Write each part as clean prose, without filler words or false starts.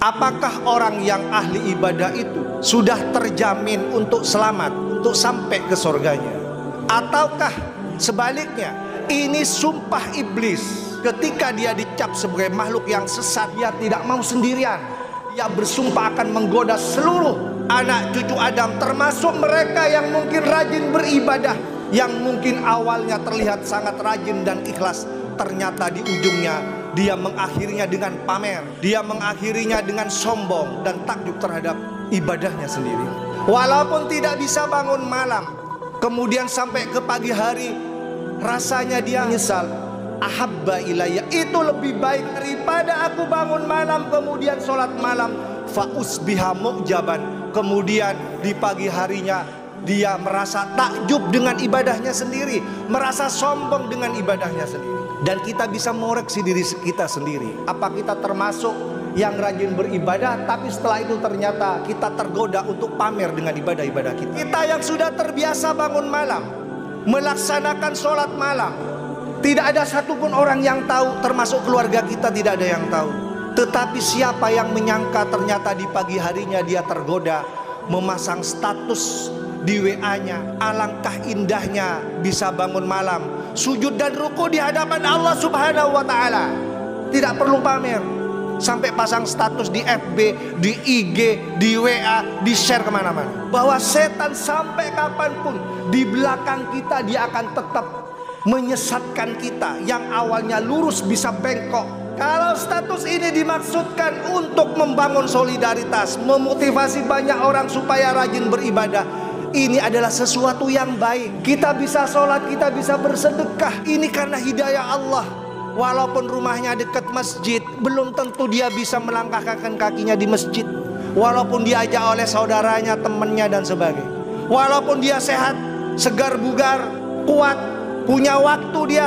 Apakah orang yang ahli ibadah itu sudah terjamin untuk selamat, untuk sampai ke surganya? Ataukah sebaliknya, ini sumpah iblis ketika dia dicap sebagai makhluk yang sesat? Dia tidak mau sendirian, dia bersumpah akan menggoda seluruh anak cucu Adam, termasuk mereka yang mungkin rajin beribadah, yang mungkin awalnya terlihat sangat rajin dan ikhlas, ternyata di ujungnya dia mengakhirinya dengan pamer, dia mengakhirinya dengan sombong dan takjub terhadap ibadahnya sendiri. Walaupun tidak bisa bangun malam, kemudian sampai ke pagi hari rasanya dia menyesal. Ahabba ilayya, itu lebih baik daripada aku bangun malam kemudian sholat malam. Fa usbiha mu'jaban, kemudian di pagi harinya dia merasa takjub dengan ibadahnya sendiri, merasa sombong dengan ibadahnya sendiri. Dan kita bisa mengoreksi diri kita sendiri. Apa kita termasuk yang rajin beribadah, tapi setelah itu ternyata kita tergoda untuk pamer dengan ibadah-ibadah kita? Kita yang sudah terbiasa bangun malam, melaksanakan sholat malam, tidak ada satupun orang yang tahu, termasuk keluarga kita tidak ada yang tahu. Tetapi siapa yang menyangka ternyata di pagi harinya dia tergoda memasang status di WA-nya. Alangkah indahnya bisa bangun malam, sujud dan ruku di hadapan Allah Subhanahu wa ta'ala, tidak perlu pamer, sampai pasang status di FB, di IG, di WA, di share kemana-mana. Bahwa setan sampai kapanpun di belakang kita dia akan tetap menyesatkan kita. Yang awalnya lurus bisa bengkok. Kalau status ini dimaksudkan untuk membangun solidaritas, memotivasi banyak orang supaya rajin beribadah, ini adalah sesuatu yang baik. Kita bisa sholat, kita bisa bersedekah, ini karena hidayah Allah. Walaupun rumahnya dekat masjid, belum tentu dia bisa melangkahkan kakinya di masjid. Walaupun diajak oleh saudaranya, temannya dan sebagainya. Walaupun dia sehat, segar bugar, kuat, punya waktu,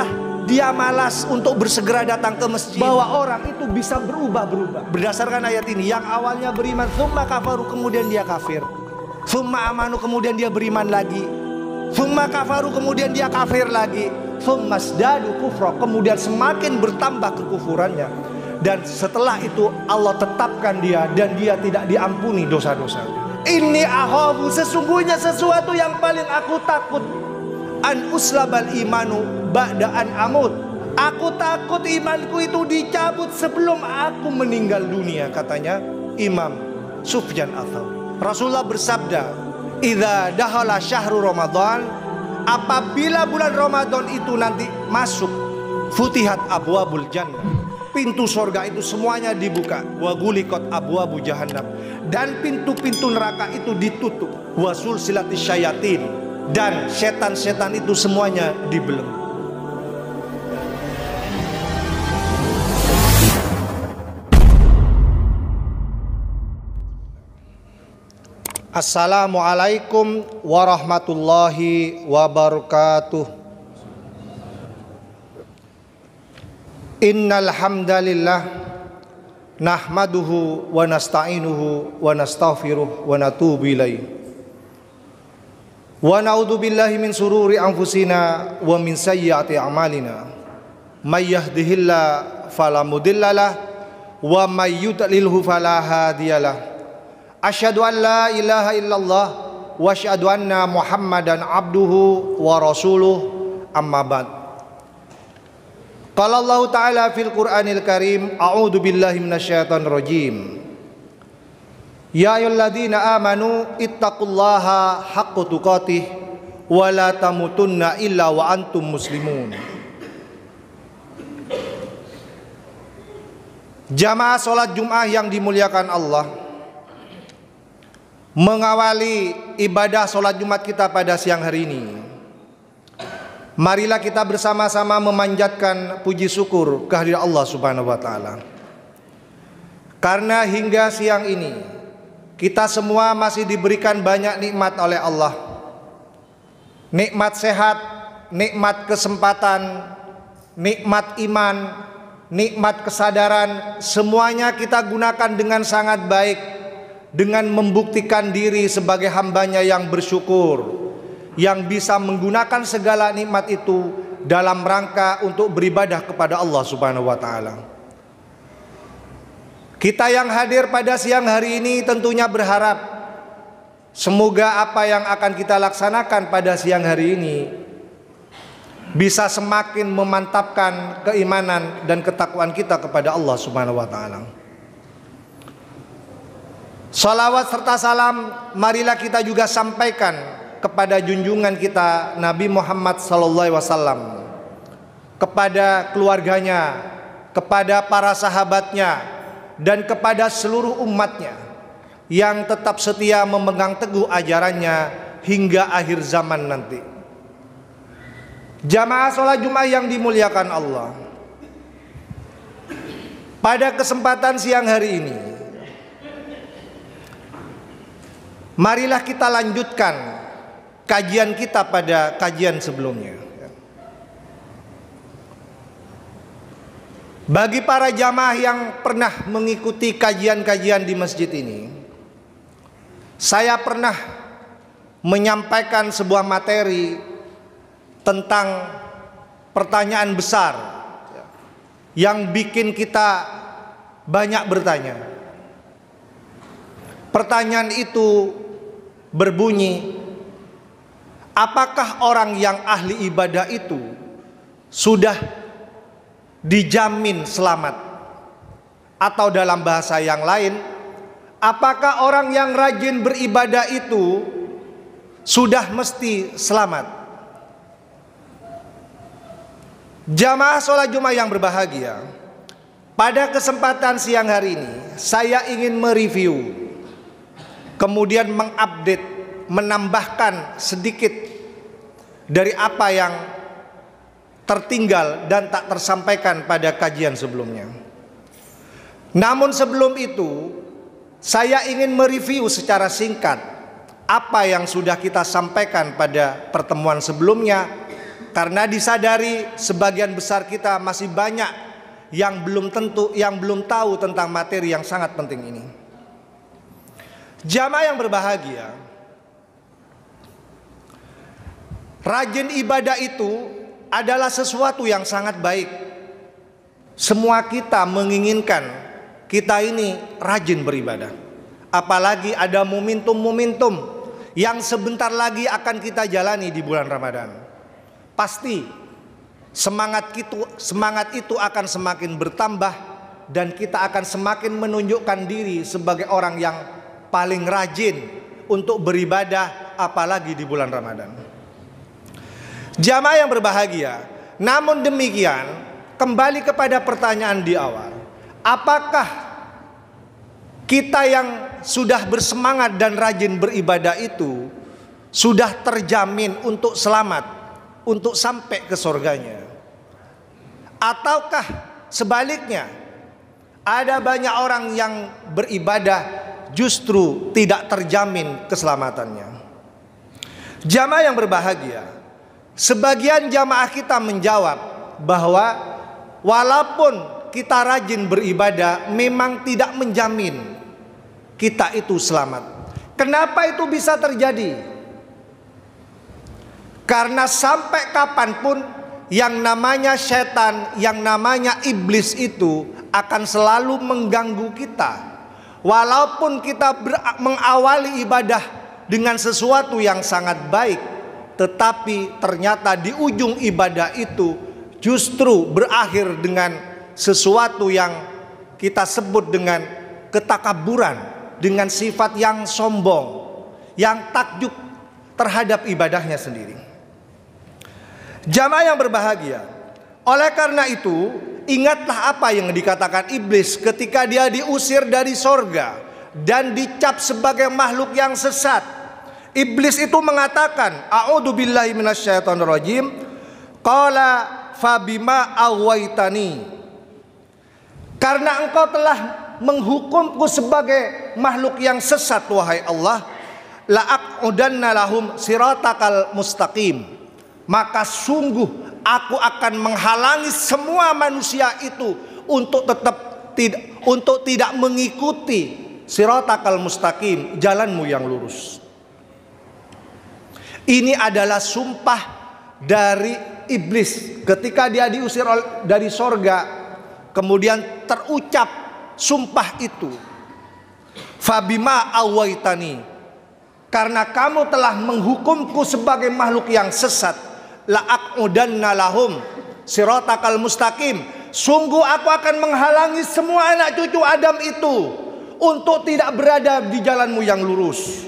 dia malas untuk bersegera datang ke masjid. Bahwa orang itu bisa berubah-berubah berdasarkan ayat ini. Yang awalnya beriman, tsumma kafaru, kemudian dia kafir. Tsumma amanu, kemudian dia beriman lagi. Tsumma kafaru, kemudian dia kafir lagi. Tsumma zdadu kufra, kemudian semakin bertambah kekufurannya. Dan setelah itu Allah tetapkan dia dan dia tidak diampuni dosa-dosanya. Ini akhafu, sesungguhnya sesuatu yang paling aku takut, an uslabal imanu ba'da an amut. Aku takut imanku itu dicabut sebelum aku meninggal dunia, katanya Imam Sufyan Ats-Tsauri. Rasulullah bersabda, idza dakhala syahrul Ramadan, apabila bulan Ramadan itu nanti masuk, futihat abwabul jannah, pintu surga itu semuanya dibuka, wa ghuliqat abwabu jahannam, dan pintu-pintu neraka itu ditutup, wa sulsilatis syayatin, dan setan-setan itu semuanya dibelenggu. Assalamualaikum warahmatullahi wabarakatuh. Innal hamdalillah nahmaduhu wa nasta'inuhu wa nastaghfiruh wa natubu ilaih. Wa na'udzu billahi min sururi anfusina wa min sayyiati a'malina. May yahdihillahu fala mudhillalah wa may yudlilhu fala hadiyalah. Asyhadu an la ilaha illallah wa asyhadu anna Muhammadan abduhu wa rasuluh, amma ba'd. Qala Allah Ta'ala fil Qur'anil Karim, a'udzu billahi minasyaitonir rajim. Ya ayyuhalladzina amanu ittaqullaha haqqa tuqatih wa la tamutunna illa wa antum muslimun. Jamaah salat Jumat yang dimuliakan Allah, mengawali ibadah sholat Jumat kita pada siang hari ini, marilah kita bersama-sama memanjatkan puji syukur kehadirat Allah Subhanahu wa ta'ala. Karena hingga siang ini kita semua masih diberikan banyak nikmat oleh Allah. Nikmat sehat, nikmat kesempatan, nikmat iman, nikmat kesadaran, semuanya kita gunakan dengan sangat baik. dengan membuktikan diri sebagai hambanya yang bersyukur, yang bisa menggunakan segala nikmat itu dalam rangka untuk beribadah kepada Allah Subhanahu wa taala. Kita yang hadir pada siang hari ini tentunya berharap semoga apa yang akan kita laksanakan pada siang hari ini bisa semakin memantapkan keimanan dan ketakwaan kita kepada Allah Subhanahu wa taala. Salawat serta salam marilah kita juga sampaikan kepada junjungan kita Nabi Muhammad SAW, kepada keluarganya, kepada para sahabatnya, dan kepada seluruh umatnya yang tetap setia memegang teguh ajarannya hingga akhir zaman nanti. Jamaah sholat Jumat yang dimuliakan Allah, pada kesempatan siang hari ini marilah kita lanjutkan kajian kita pada kajian sebelumnya. Bagi para jamaah yang pernah mengikuti kajian-kajian di masjid ini, saya pernah menyampaikan sebuah materi tentang pertanyaan besar yang bikin kita banyak bertanya. Pertanyaan itu berbunyi, apakah orang yang ahli ibadah itu sudah dijamin selamat? Atau dalam bahasa yang lain, apakah orang yang rajin beribadah itu sudah mesti selamat? Jamaah sholat Jumat yang berbahagia, pada kesempatan siang hari ini saya ingin mereview, kemudian mengupdate, menambahkan sedikit dari apa yang tertinggal dan tak tersampaikan pada kajian sebelumnya. Namun sebelum itu, saya ingin mereview secara singkat apa yang sudah kita sampaikan pada pertemuan sebelumnya, karena disadari sebagian besar kita masih banyak yang belum tahu tentang materi yang sangat penting ini. Jamaah yang berbahagia, rajin ibadah itu adalah sesuatu yang sangat baik. Semua kita menginginkan kita ini rajin beribadah. Apalagi ada momentum-momentum yang sebentar lagi akan kita jalani di bulan Ramadan. Pasti semangat itu akan semakin bertambah, dan kita akan semakin menunjukkan diri sebagai orang yang paling rajin untuk beribadah, apalagi di bulan Ramadan. Jamaah yang berbahagia, namun demikian kembali kepada pertanyaan di awal, apakah kita yang sudah bersemangat dan rajin beribadah itu sudah terjamin untuk selamat, untuk sampai ke surganya? Ataukah sebaliknya, ada banyak orang yang beribadah justru tidak terjamin keselamatannya? Jamaah yang berbahagia, sebagian jamaah kita menjawab bahwa walaupun kita rajin beribadah memang tidak menjamin kita itu selamat. Kenapa itu bisa terjadi? Karena sampai kapanpun yang namanya setan, yang namanya iblis itu akan selalu mengganggu kita. Walaupun kita mengawali ibadah dengan sesuatu yang sangat baik, tetapi ternyata di ujung ibadah itu justru berakhir dengan sesuatu yang kita sebut dengan ketakaburan, dengan sifat yang sombong, yang takjub terhadap ibadahnya sendiri. Jamaah yang berbahagia, oleh karena itu ingatlah apa yang dikatakan iblis ketika dia diusir dari sorga dan dicap sebagai makhluk yang sesat. Iblis itu mengatakan, a'udzubillahi minasyaitonirrajim, qala fabima aghwaytani, karena engkau telah menghukumku sebagai makhluk yang sesat wahai Allah, la'aqudanna lahum siratakal mustaqim, maka sungguh aku akan menghalangi semua manusia itu untuk tidak mengikuti siratakal mustaqim, jalanmu yang lurus. Ini adalah sumpah dari iblis ketika dia diusir dari sorga, kemudian terucap sumpah itu. Fabima awaitani, karena kamu telah menghukumku sebagai makhluk yang sesat, la'aqudanna lahum siratakal mustaqim, sungguh aku akan menghalangi semua anak cucu Adam itu untuk tidak berada di jalanmu yang lurus.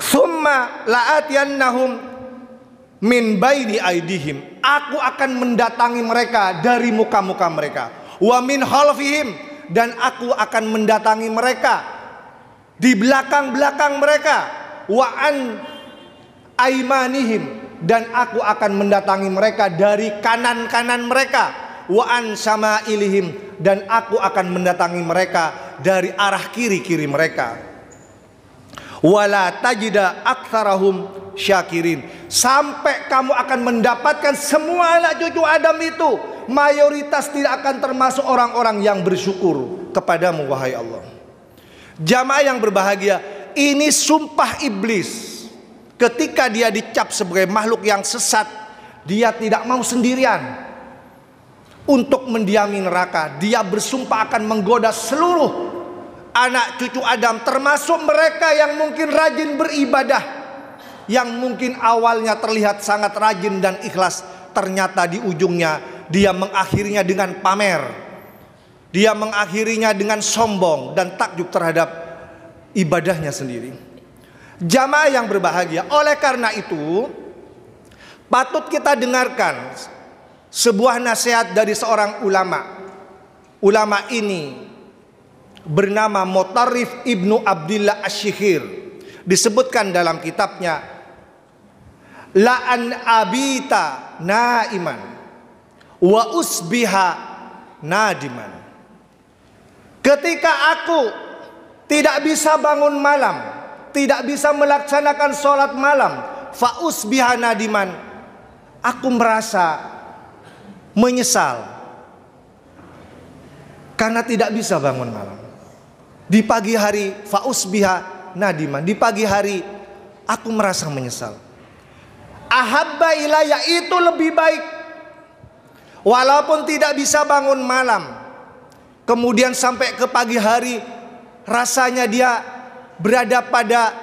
Summa la'atiyannahum min baini aidihim, aku akan mendatangi mereka dari muka-muka mereka. Wa min khalfihim, dan aku akan mendatangi mereka di belakang-belakang mereka. Wa an aimanihim, dan aku akan mendatangi mereka dari kanan-kanan mereka. Wa an samailihim, dan aku akan mendatangi mereka dari arah kiri-kiri mereka. Wala tajida aktsarahum syakirin, sampai kamu akan mendapatkan semua anak cucu Adam itu mayoritas tidak akan termasuk orang-orang yang bersyukur kepadamu, wahai Allah. Jamaah yang berbahagia, ini sumpah iblis ketika dia dicap sebagai makhluk yang sesat. Dia tidak mau sendirian untuk mendiami neraka. Dia bersumpah akan menggoda seluruh anak cucu Adam, termasuk mereka yang mungkin rajin beribadah, yang mungkin awalnya terlihat sangat rajin dan ikhlas, ternyata di ujungnya dia mengakhirinya dengan pamer, dia mengakhirinya dengan sombong dan takjub terhadap ibadahnya sendiri. Jamaah yang berbahagia, oleh karena itu patut kita dengarkan sebuah nasihat dari seorang ulama. Ulama ini bernama Mutarrif Ibnu Abdillah Asy-Syikhir. Disebutkan dalam kitabnya, la an abita naiman wa usbiha nadiman. Ketika aku tidak bisa bangun malam, tidak bisa melaksanakan sholat malam, fa usbiha nadiman, aku merasa menyesal karena tidak bisa bangun malam. Di pagi hari fa usbiha nadiman, di pagi hari aku merasa menyesal. Ahabba ilayya, itu lebih baik. Walaupun tidak bisa bangun malam, kemudian sampai ke pagi hari rasanya dia berada pada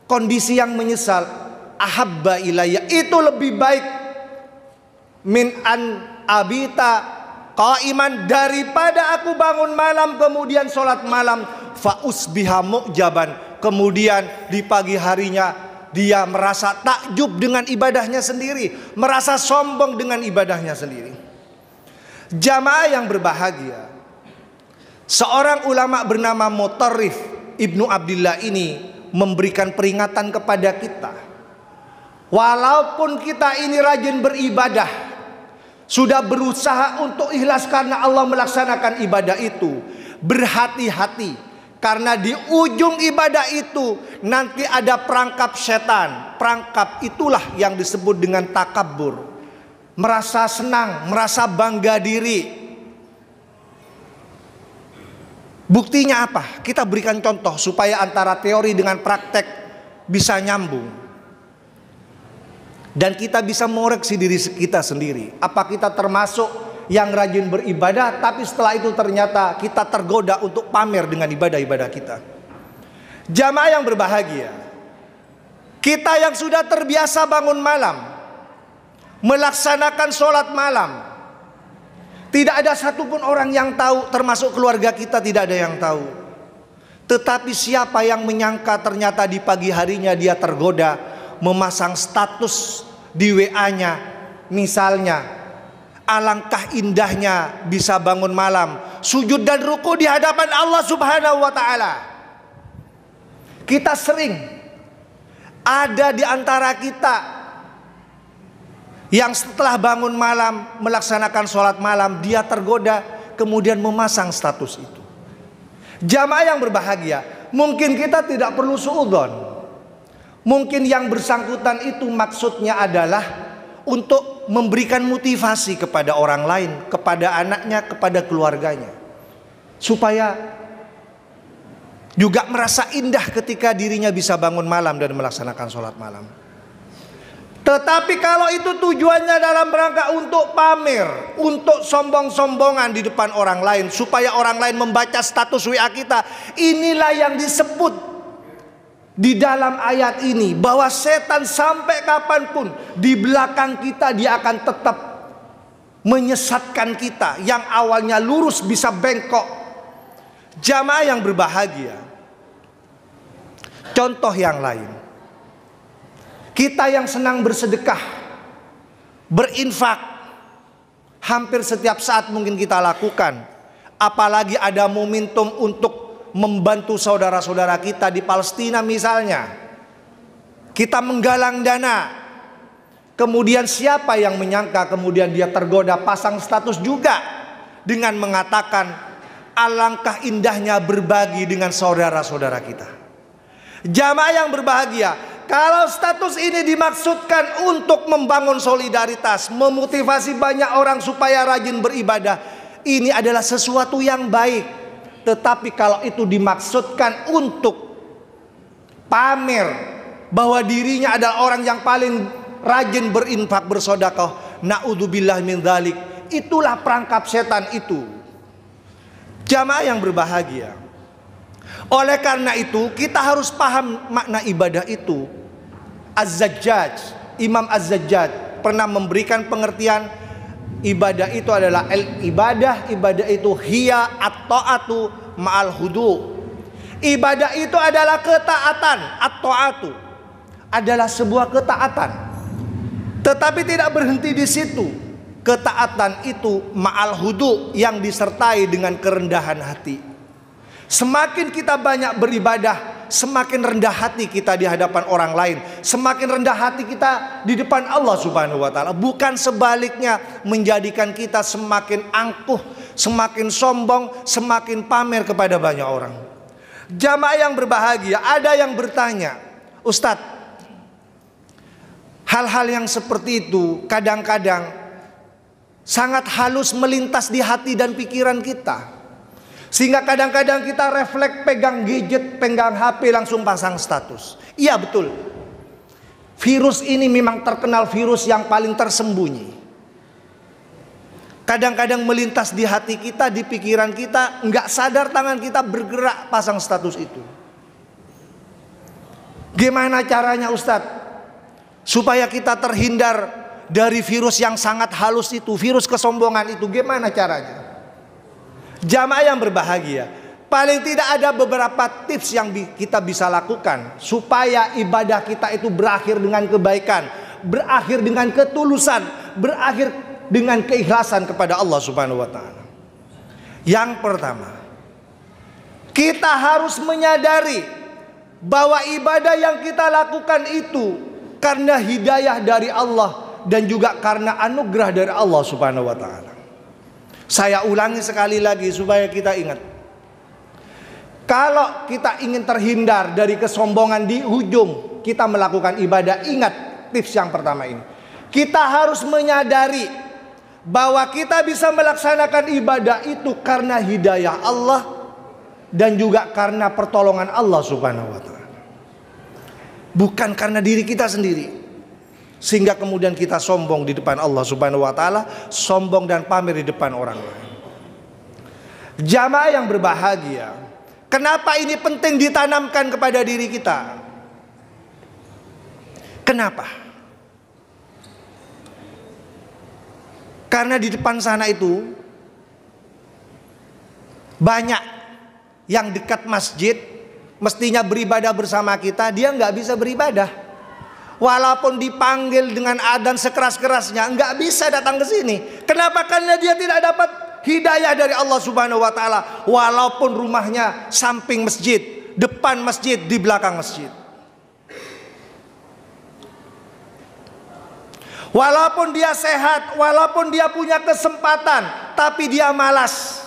kondisi yang menyesal. Ahabba ilayya, itu lebih baik min an abita qaiman, daripada aku bangun malam kemudian sholat malam fa usbiha mu'jaban, kemudian di pagi harinya dia merasa takjub dengan ibadahnya sendiri, merasa sombong dengan ibadahnya sendiri. Jamaah yang berbahagia, seorang ulama bernama Mutarrif Ibnu Abdillah ini memberikan peringatan kepada kita. Walaupun kita ini rajin beribadah, sudah berusaha untuk ikhlas karena Allah melaksanakan ibadah itu, berhati-hati, karena di ujung ibadah itu nanti ada perangkap setan. Perangkap itulah yang disebut dengan takabur, merasa senang, merasa bangga diri. Buktinya apa? Kita berikan contoh supaya antara teori dengan praktek bisa nyambung, dan kita bisa mengoreksi diri kita sendiri. Apa kita termasuk yang rajin beribadah, tapi setelah itu ternyata kita tergoda untuk pamer dengan ibadah-ibadah kita. Jamaah yang berbahagia, kita yang sudah terbiasa bangun malam, melaksanakan sholat malam, tidak ada satupun orang yang tahu, termasuk keluarga kita tidak ada yang tahu. Tetapi siapa yang menyangka ternyata di pagi harinya dia tergoda memasang status di WA-nya, misalnya, alangkah indahnya bisa bangun malam, sujud dan ruku di hadapan Allah Subhanahu wa ta'ala. Kita sering ada di antara kita yang setelah bangun malam, melaksanakan sholat malam, dia tergoda kemudian memasang status itu. Jamaah yang berbahagia, mungkin kita tidak perlu suudzon. Mungkin yang bersangkutan itu maksudnya adalah untuk memberikan motivasi kepada orang lain, kepada anaknya, kepada keluarganya. supaya juga merasa indah ketika dirinya bisa bangun malam dan melaksanakan sholat malam. Tetapi kalau itu tujuannya dalam rangka untuk pamer, untuk sombong-sombongan di depan orang lain, supaya orang lain membaca status WA kita, inilah yang disebut di dalam ayat ini, bahwa setan sampai kapanpun di belakang kita dia akan tetap menyesatkan kita. Yang awalnya lurus bisa bengkok. Jamaah yang berbahagia, contoh yang lain, kita yang senang bersedekah, berinfak, hampir setiap saat mungkin kita lakukan. Apalagi ada momentum untuk membantu saudara-saudara kita di Palestina misalnya. Kita menggalang dana. Kemudian siapa yang menyangka kemudian dia tergoda pasang status juga dengan mengatakan alangkah indahnya berbagi dengan saudara-saudara kita. Jamaah yang berbahagia, kalau status ini dimaksudkan untuk membangun solidaritas, memotivasi banyak orang supaya rajin beribadah, ini adalah sesuatu yang baik. Tetapi kalau itu dimaksudkan untuk pamer bahwa dirinya adalah orang yang paling rajin berinfak, bersedekah, naudzubillah min dzalik, itulah perangkap setan itu. Jamaah yang berbahagia, oleh karena itu kita harus paham makna ibadah itu. Az-Zajjaj, Imam Az-Zajjaj pernah memberikan pengertian ibadah itu adalah ibadah itu hiya at-ta'atu ma'al hudu. Ibadah itu adalah ketaatan, at-ta'atu adalah sebuah ketaatan. Tetapi tidak berhenti di situ. Ketaatan itu ma'al hudu, yang disertai dengan kerendahan hati. Semakin kita banyak beribadah, semakin rendah hati kita di hadapan orang lain, semakin rendah hati kita di depan Allah Subhanahu wa taala. Bukan sebaliknya, menjadikan kita semakin angkuh, semakin sombong, semakin pamer kepada banyak orang. Jamaah yang berbahagia, ada yang bertanya, Ustadz, hal-hal yang seperti itu kadang-kadang sangat halus melintas di hati dan pikiran kita, sehingga kadang-kadang kita refleks pegang gadget, pegang HP, langsung pasang status. Iya betul, virus ini memang terkenal virus yang paling tersembunyi. Kadang-kadang melintas di hati kita, di pikiran kita, nggak sadar tangan kita bergerak pasang status itu. Gimana caranya Ustadz supaya kita terhindar dari virus yang sangat halus itu, virus kesombongan itu? Gimana caranya? Jamaah yang berbahagia, paling tidak ada beberapa tips yang kita bisa lakukan supaya ibadah kita itu berakhir dengan kebaikan, berakhir dengan ketulusan, berakhir dengan keikhlasan kepada Allah Subhanahu wa taala. Yang pertama, kita harus menyadari bahwa ibadah yang kita lakukan itu karena hidayah dari Allah dan juga karena anugerah dari Allah Subhanahu wa taala. Saya ulangi sekali lagi supaya kita ingat. Kalau kita ingin terhindar dari kesombongan di ujung kita melakukan ibadah, ingat tips yang pertama ini. Kita harus menyadari bahwa kita bisa melaksanakan ibadah itu karena hidayah Allah dan juga karena pertolongan Allah Subhanahu wa taala. Bukan karena diri kita sendiri. Sehingga kemudian kita sombong di depan Allah Subhanahu wa taala, sombong dan pamer di depan orang lain. Jamaah yang berbahagia, kenapa ini penting ditanamkan kepada diri kita? Kenapa? Karena di depan sana itu banyak yang dekat masjid, mestinya beribadah bersama kita, dia nggak bisa beribadah. Walaupun dipanggil dengan adzan sekeras-kerasnya, nggak bisa datang ke sini. Kenapa? Karena dia tidak dapat hidayah dari Allah Subhanahu wa taala. Walaupun rumahnya samping masjid, depan masjid, di belakang masjid. Walaupun dia sehat, walaupun dia punya kesempatan, tapi dia malas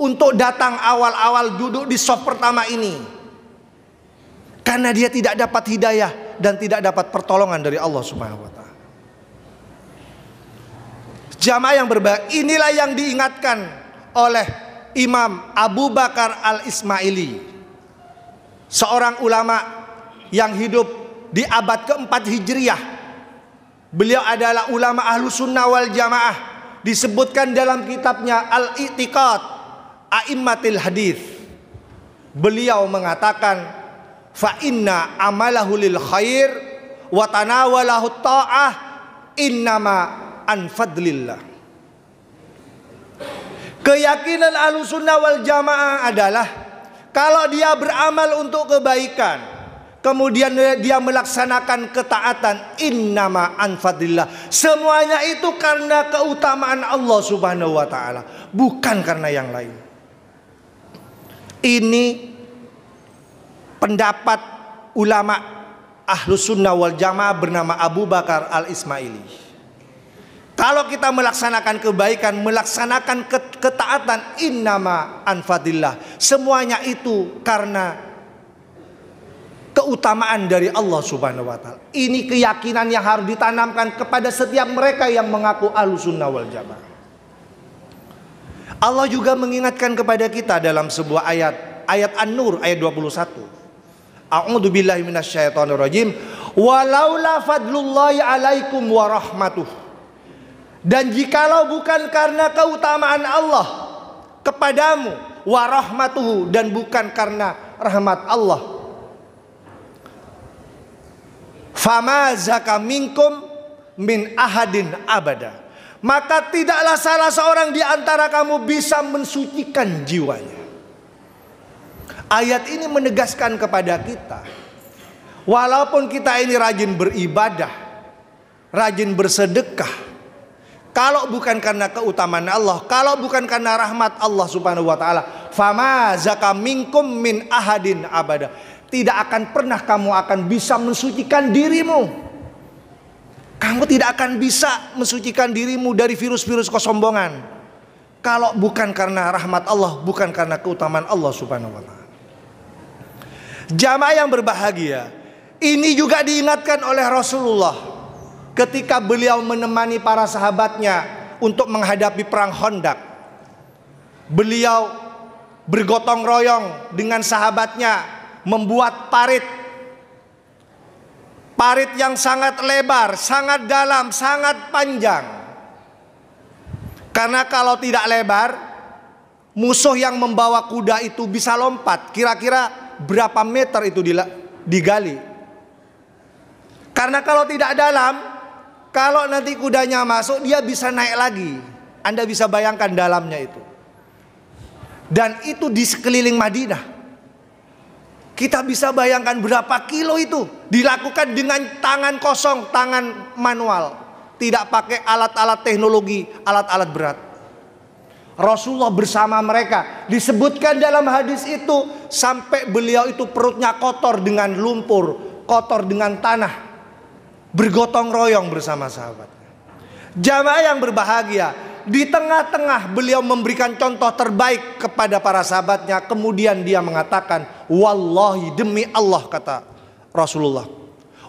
untuk datang awal-awal duduk di saf pertama ini. Karena dia tidak dapat hidayah dan tidak dapat pertolongan dari Allah Subhanahu wa taala. Jamaah yang berbahagia, inilah yang diingatkan oleh Imam Abu Bakar Al-Ismaili, seorang ulama yang hidup di abad keempat Hijriah. Beliau adalah ulama Ahlus Sunnah wal Jamaah, disebutkan dalam kitabnya Al-I'tiqad A'immatil Hadis. Beliau mengatakan, fa inna amalahu lil khair wa tanawalahu ta'ah innama an fadlillah. Keyakinan Ahlus Sunnah wal Jamaah adalah kalau dia beramal untuk kebaikan, kemudian dia melaksanakan ketaatan, innama an fadlillah, semuanya itu karena keutamaan Allah Subhanahu wa taala, bukan karena yang lain. Ini pendapat ulama Ahlus Sunnah wal Jamaah bernama Abu Bakar Al-Ismaili. Kalau kita melaksanakan kebaikan, melaksanakan ketaatan, innama an fadlillah, semuanya itu karena keutamaan dari Allah Subhanahu wa taala. Ini keyakinan yang harus ditanamkan kepada setiap mereka yang mengaku Ahlus Sunnah wal Jamaah. Allah juga mengingatkan kepada kita dalam sebuah ayat An-Nur ayat 21. A'udzu billahi minasyaitonir rajim. Walaula fadlullahi 'alaikum wa rahmatuh. Dan jikalau bukan karena keutamaan Allah kepadamu, wa rahmatuhu, dan bukan karena rahmat Allah, fama zaka minkum min ahadin abada, maka tidaklah salah seorang di antara kamu bisa mensucikan jiwanya. Ayat ini menegaskan kepada kita, walaupun kita ini rajin beribadah, rajin bersedekah, kalau bukan karena keutamaan Allah, kalau bukan karena rahmat Allah Subhanahu wa taala, fama zaka minkum min ahadin abada, tidak akan pernah kamu akan bisa mensucikan dirimu. Kamu tidak akan bisa mensucikan dirimu dari virus-virus kesombongan kalau bukan karena rahmat Allah, bukan karena keutamaan Allah Subhanahu wa taala. Jamaah yang berbahagia, ini juga diingatkan oleh Rasulullah ketika beliau menemani para sahabatnya untuk menghadapi perang Khandaq. Beliau bergotong royong dengan sahabatnya membuat parit yang sangat lebar, sangat dalam, sangat panjang. Karena kalau tidak lebar, musuh yang membawa kuda itu bisa lompat. Kira-kira berapa meter itu digali. Karena kalau tidak dalam, kalau nanti kudanya masuk, dia bisa naik lagi. Anda bisa bayangkan dalamnya itu. Dan itu di sekeliling Madinah. Kita bisa bayangkan berapa kilo itu dilakukan dengan tangan kosong, tangan manual, tidak pakai alat-alat teknologi, alat-alat berat. Rasulullah bersama mereka, disebutkan dalam hadis itu sampai beliau itu perutnya kotor dengan lumpur, kotor dengan tanah, bergotong royong bersama sahabatnya. Jamaah yang berbahagia, di tengah-tengah beliau memberikan contoh terbaik kepada para sahabatnya. Kemudian dia mengatakan, wallahi, demi Allah, kata Rasulullah,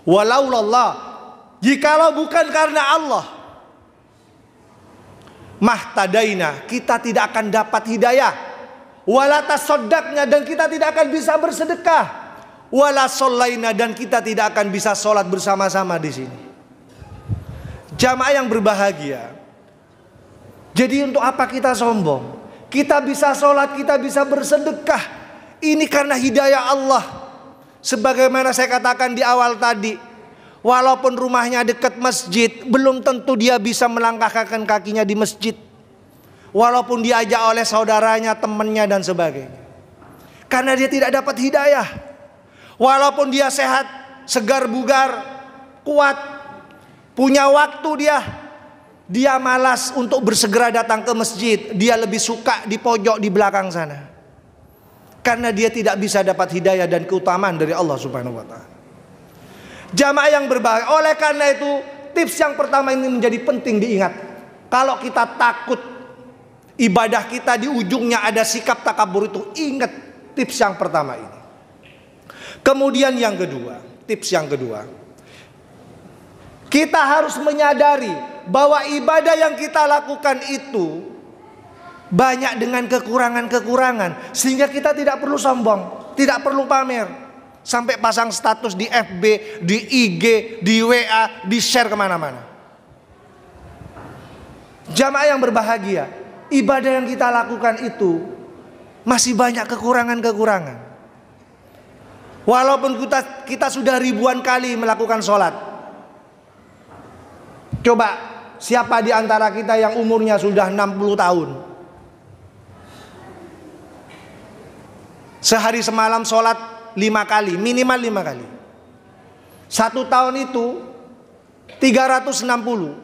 walaulallah, jikalau bukan karena Allah, mahtadaina, kita tidak akan dapat hidayah, wala tasaddaqna, dan kita tidak akan bisa bersedekah, wala shallaina, dan kita tidak akan bisa sholat bersama-sama di sini. Jamaah yang berbahagia, jadi untuk apa kita sombong? Kita bisa sholat, kita bisa bersedekah, ini karena hidayah Allah. Sebagaimana saya katakan di awal tadi, walaupun rumahnya dekat masjid, belum tentu dia bisa melangkahkan kakinya di masjid. Walaupun diajak oleh saudaranya, temannya, dan sebagainya, karena dia tidak dapat hidayah. Walaupun dia sehat, segar bugar, kuat, punya waktu, dia malas untuk bersegera datang ke masjid. Dia lebih suka di pojok di belakang sana, karena dia tidak bisa dapat hidayah dan keutamaan dari Allah Subhanahu wa taala. Jamaah yang berbahagia, oleh karena itu tips yang pertama ini menjadi penting diingat. Kalau kita takut ibadah kita di ujungnya ada sikap takabur, itu ingat tips yang pertama ini. Kemudian yang kedua, tips yang kedua, kita harus menyadari bahwa ibadah yang kita lakukan itu banyak dengan kekurangan-kekurangan, sehingga kita tidak perlu sombong, tidak perlu pamer, sampai pasang status di FB, di IG, di WA, di share kemana-mana. Jamaah yang berbahagia, ibadah yang kita lakukan itu masih banyak kekurangan-kekurangan. Walaupun kita sudah ribuan kali melakukan sholat. Coba, siapa di antara kita yang umurnya sudah 60 tahun? Sehari semalam sholat 5 kali, minimal 5 kali. 1 tahun itu 360.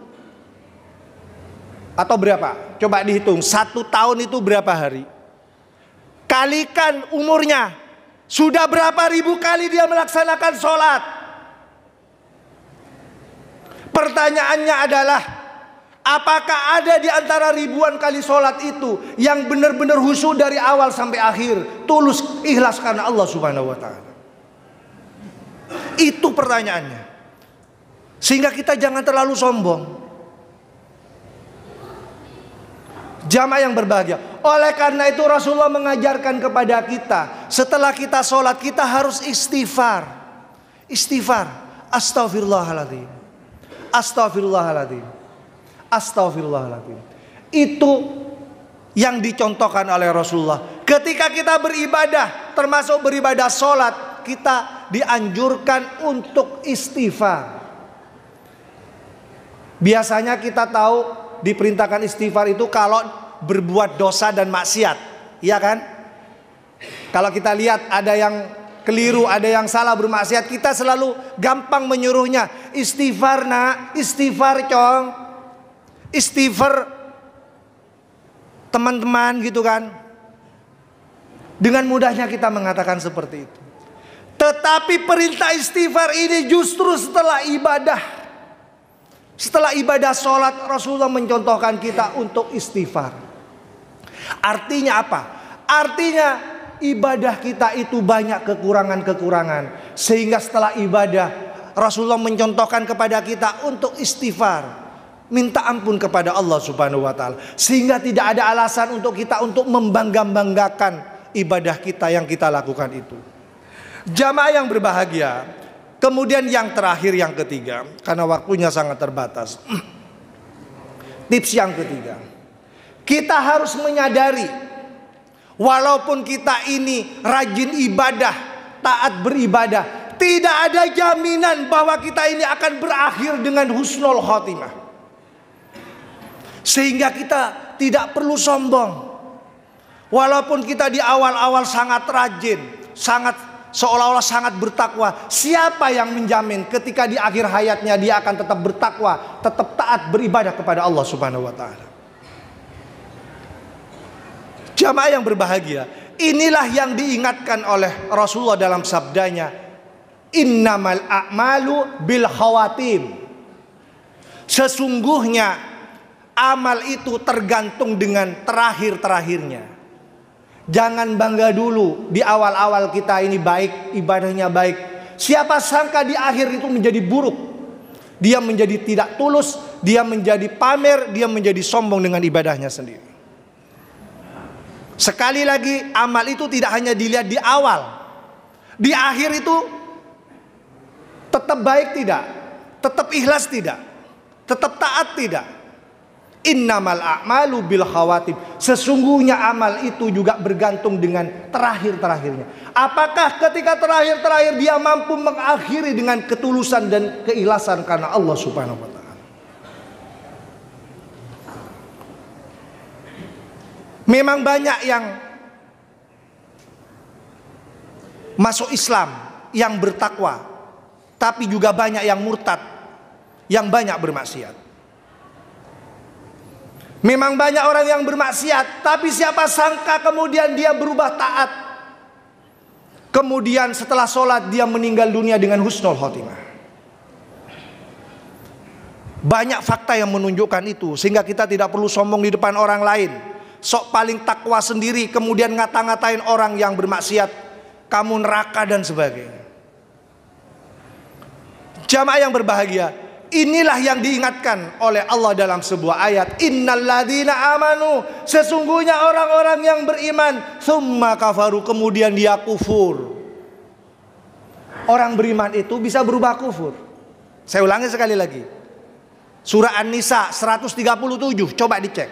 Atau berapa? Coba dihitung, 1 tahun itu berapa hari? Kalikan umurnya, sudah berapa ribu kali dia melaksanakan sholat? Pertanyaannya adalah, apakah ada di antara ribuan kali sholat itu yang benar-benar khusyuk dari awal sampai akhir, tulus ikhlas karena Allah Subhanahu wa ta'ala? Itu pertanyaannya. Sehingga kita jangan terlalu sombong. Jamaah yang berbahagia, oleh karena itu Rasulullah mengajarkan kepada kita, setelah kita sholat kita harus istighfar. Istighfar, astaghfirullahaladzim, astaghfirullahaladzim, astaghfirullahaladzim. Itu yang dicontohkan oleh Rasulullah. Ketika kita beribadah, termasuk beribadah sholat, kita dianjurkan untuk istighfar. Biasanya kita tahu diperintahkan istighfar itu kalau berbuat dosa dan maksiat, iya kan? Kalau kita lihat ada yang keliru, ada yang salah bermaksiat, kita selalu gampang menyuruhnya, istighfar nak, istighfar cong, istighfar teman-teman gitu kan. Dengan mudahnya kita mengatakan seperti itu. Tetapi perintah istighfar ini justru setelah ibadah. Setelah ibadah sholat, Rasulullah mencontohkan kita untuk istighfar. Artinya apa? Artinya ibadah kita itu banyak kekurangan-kekurangan, sehingga setelah ibadah Rasulullah mencontohkan kepada kita untuk istighfar, minta ampun kepada Allah Subhanahu wa ta'ala, sehingga tidak ada alasan untuk kita untuk membangga-banggakan ibadah kita yang kita lakukan itu. Jamaah yang berbahagia, kemudian yang terakhir, yang ketiga, karena waktunya sangat terbatas. Tips yang ketiga, kita harus menyadari, walaupun kita ini rajin ibadah, taat beribadah, tidak ada jaminan bahwa kita ini akan berakhir dengan husnul khotimah. Sehingga kita tidak perlu sombong. Walaupun kita di awal-awal sangat rajin, seolah-olah sangat bertakwa, siapa yang menjamin ketika di akhir hayatnya dia akan tetap bertakwa, tetap taat beribadah kepada Allah Subhanahu wa ta'ala? Jamaah yang berbahagia, inilah yang diingatkan oleh Rasulullah dalam sabdanya, innamal a'malu bil khawatim. Sesungguhnya amal itu tergantung dengan terakhir-terakhirnya. Jangan bangga dulu di awal-awal kita ini baik, ibadahnya baik. Siapa sangka di akhir itu menjadi buruk. Dia menjadi tidak tulus, dia menjadi pamer, dia menjadi sombong dengan ibadahnya sendiri. Sekali lagi, amal itu tidak hanya dilihat di awal. Di akhir itu tetap baik tidak? Tetap ikhlas tidak? Tetap taat tidak? Innamal a'malu bil khawatim. Sesungguhnya amal itu juga bergantung dengan terakhir-terakhirnya. Apakah ketika terakhir-terakhir dia mampu mengakhiri dengan ketulusan dan keikhlasan karena Allah Subhanahu wa ta'ala. Memang banyak yang masuk Islam, yang bertakwa, tapi juga banyak yang murtad, yang banyak bermaksiat. Memang banyak orang yang bermaksiat, tapi siapa sangka kemudian dia berubah taat. Kemudian setelah sholat dia meninggal dunia dengan husnul khotimah. Banyak fakta yang menunjukkan itu, sehingga kita tidak perlu sombong di depan orang lain. Sok paling takwa sendiri, kemudian ngata-ngatain orang yang bermaksiat, kamu neraka dan sebagainya. Jamaah yang berbahagia, Inilah yang diingatkan oleh Allah dalam sebuah ayat, innalladzina amanu, sesungguhnya orang-orang yang beriman, tsumma kafaru, kemudian dia kufur. Orang beriman itu bisa berubah kufur. Saya ulangi sekali lagi. Surah An-Nisa 137, coba dicek.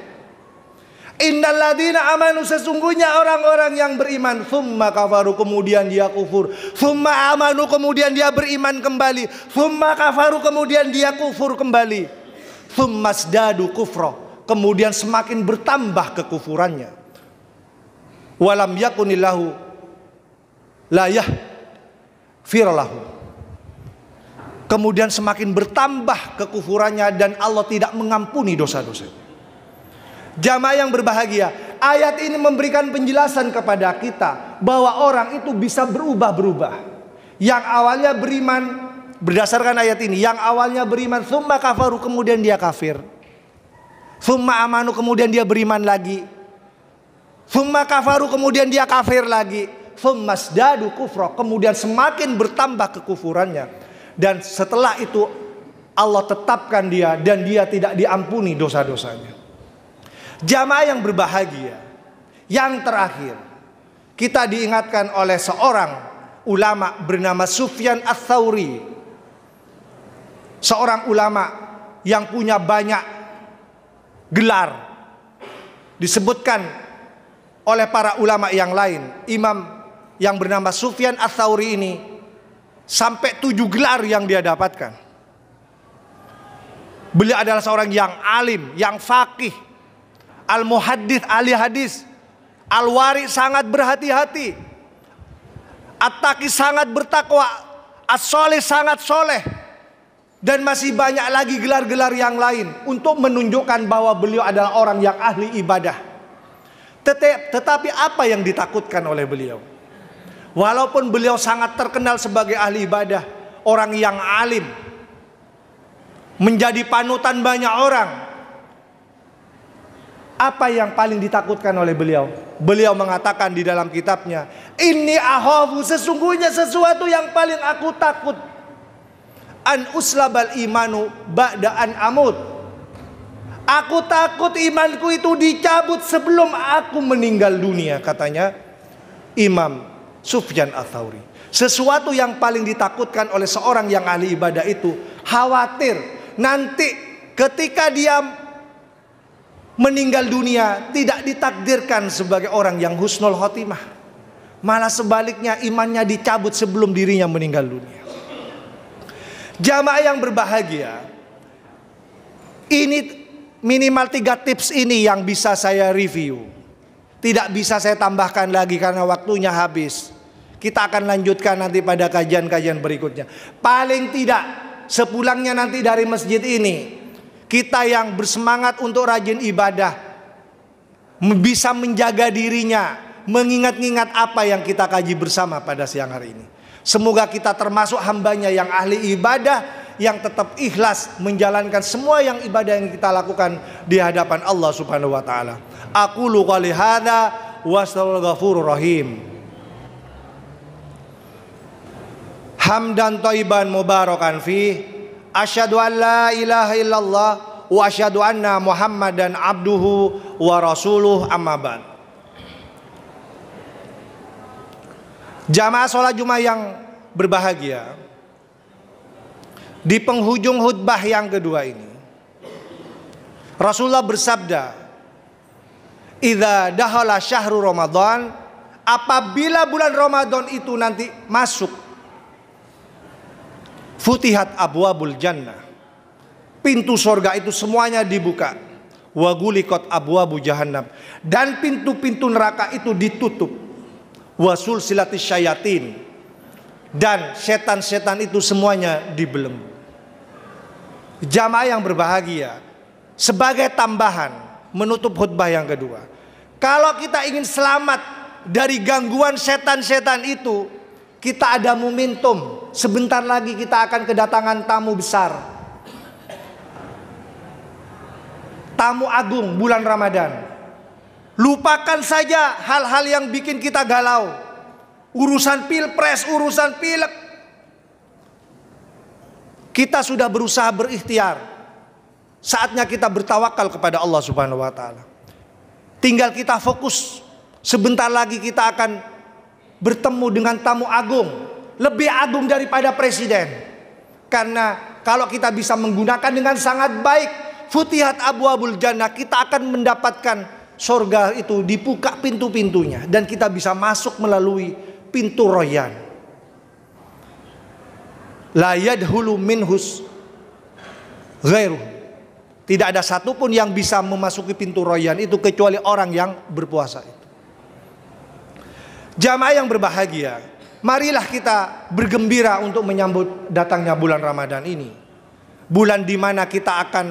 Innalladzina amanu, sesungguhnya orang-orang yang beriman, tsumma kafaru, kemudian dia kufur, tsumma amanu, kemudian dia beriman kembali, tsumma kafaru, kemudian dia kufur kembali, tsumma zdadu kufra, kemudian semakin bertambah kekufurannya. Walam yakunillahu la yaghfir lahu, kemudian semakin bertambah kekufurannya dan Allah tidak mengampuni dosa-dosanya. Jamaah yang berbahagia, ayat ini memberikan penjelasan kepada kita bahwa orang itu bisa berubah-berubah. Yang awalnya beriman, berdasarkan ayat ini, yang awalnya beriman, tsumma kafaru, kemudian dia kafir. Tsumma amanu, kemudian dia beriman lagi. Tsumma kafaru, kemudian dia kafir lagi. Tsumma zdadu kufra, kemudian semakin bertambah kekufurannya. Dan setelah itu Allah tetapkan dia dan dia tidak diampuni dosa-dosanya. Jamaah yang berbahagia, yang terakhir kita diingatkan oleh seorang ulama bernama Sufyan Ats-Tsauri, seorang ulama yang punya banyak gelar, disebutkan oleh para ulama yang lain. Imam yang bernama Sufyan Ats-Tsauri ini sampai 7 gelar yang dia dapatkan. Beliau adalah seorang yang alim, yang faqih, al-muhaddits, ahli hadis, al-wari, sangat berhati-hati, at-taqi, sangat bertakwa, as-soleh, sangat soleh, dan masih banyak lagi gelar-gelar yang lain untuk menunjukkan bahwa beliau adalah orang yang ahli ibadah. Tetapi apa yang ditakutkan oleh beliau? Walaupun beliau sangat terkenal sebagai ahli ibadah, orang yang alim, menjadi panutan banyak orang, apa yang paling ditakutkan oleh beliau? Beliau mengatakan di dalam kitabnya, inni akhafu, sesungguhnya sesuatu yang paling aku takut, an uslabal imanu ba'da an amut, aku takut imanku itu dicabut sebelum aku meninggal dunia, katanya Imam Sufyan Ats-Tsauri. Sesuatu yang paling ditakutkan oleh seorang yang ahli ibadah itu, khawatir nanti ketika dia meninggal dunia tidak ditakdirkan sebagai orang yang husnul khotimah, malah sebaliknya imannya dicabut sebelum dirinya meninggal dunia. Jamaah yang berbahagia, ini minimal 3 tips ini yang bisa saya review. Tidak bisa saya tambahkan lagi karena waktunya habis. Kita akan lanjutkan nanti pada kajian-kajian berikutnya. Paling tidak sepulangnya nanti dari masjid ini, kita yang bersemangat untuk rajin ibadah bisa menjaga dirinya, mengingat-ingat apa yang kita kaji bersama pada siang hari ini. Semoga kita termasuk hambanya yang ahli ibadah, yang tetap ikhlas menjalankan semua yang ibadah yang kita lakukan di hadapan Allah Subhanahu wa taala. Aqulu qouli hadza wassalamu ghafurur rahim. Hamdan thayyiban mubarakan fi. Asyhadu an la ilaha illallah wa asyhadu anna Muhammadan abduhu wa rasuluh, amma ba'd. Jamaah sholat Jumat yang berbahagia, di penghujung khutbah yang kedua ini Rasulullah bersabda, idza dakhala syahrul Ramadan, apabila bulan Ramadan itu nanti masuk, futihat abwabul jannah, pintu surga itu semuanya dibuka, wa guliqat abwabu jahannam, dan pintu-pintu neraka itu ditutup, wa sulsilatis syayatin, dan setan-setan itu semuanya dibelenggu. Jamaah yang berbahagia, sebagai tambahan menutup khutbah yang kedua, kalau kita ingin selamat dari gangguan setan-setan itu, kita ada momentum. Sebentar lagi kita akan kedatangan tamu besar, tamu agung bulan Ramadan. Lupakan saja hal-hal yang bikin kita galau, urusan pilpres, urusan pilek. Kita sudah berusaha berikhtiar. Saatnya kita bertawakal kepada Allah Subhanahu wa taala. Tinggal kita fokus. Sebentar lagi kita akan bertemu dengan tamu agung, lebih agung daripada presiden. Karena kalau kita bisa menggunakan dengan sangat baik, futihat abwabul jannah, kita akan mendapatkan surga itu dibuka pintu-pintunya dan kita bisa masuk melalui pintu royan. La yadhulu minhus ghairuh. Tidak ada satupun yang bisa memasuki pintu royan itu kecuali orang yang berpuasa itu. Jamaah yang berbahagia, marilah kita bergembira untuk menyambut datangnya bulan Ramadan ini. Bulan di mana kita akan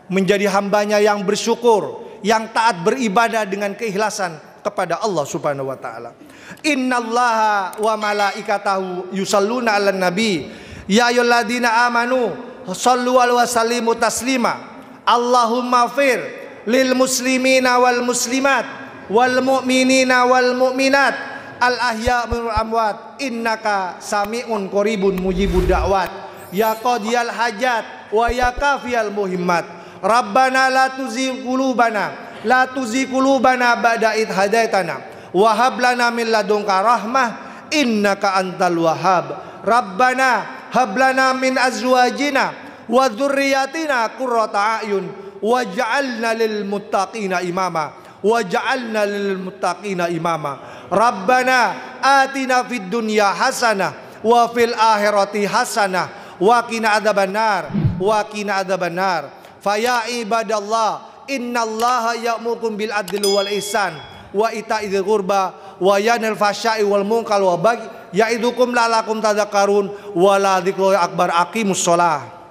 menjadi hambanya yang bersyukur, yang taat beribadah dengan keikhlasan kepada Allah Subhanahu wa taala. Innallaha wa malaikatahu yusalluna 'alan nabi. Ya ayyuhalladzina amanu shallu alaihi wa sallimu taslima. Allahumma fir lil muslimina wal muslimat wal mu'minina wal mu'minat al ahya minal amwat innaka sami'un qaribun mujibud da'wat ya qadiyal hajat wa ya kafiyal muhimmat. Rabbana la tuzigh qulubana ba'da id hadaitana wa hab lana min ladunka rahmah innaka antal wahhab. Rabbana hablana min azwajina wa dzurriyyatina qurrata a'yun waj'alna lil muttaqina imama Rabbana atina fid dunya hasanah wa fil akhirati hasanah wa qina adzabannar fa ya ibadallah innallaha ya'murukum bil adli wal ihsan wa ita'idzil qurba wa yanhal fahsya'i wal munkar wa baghi ya'idukum la'allakum tadhakkarun wa la dzikru akbar. Aqimus shalah.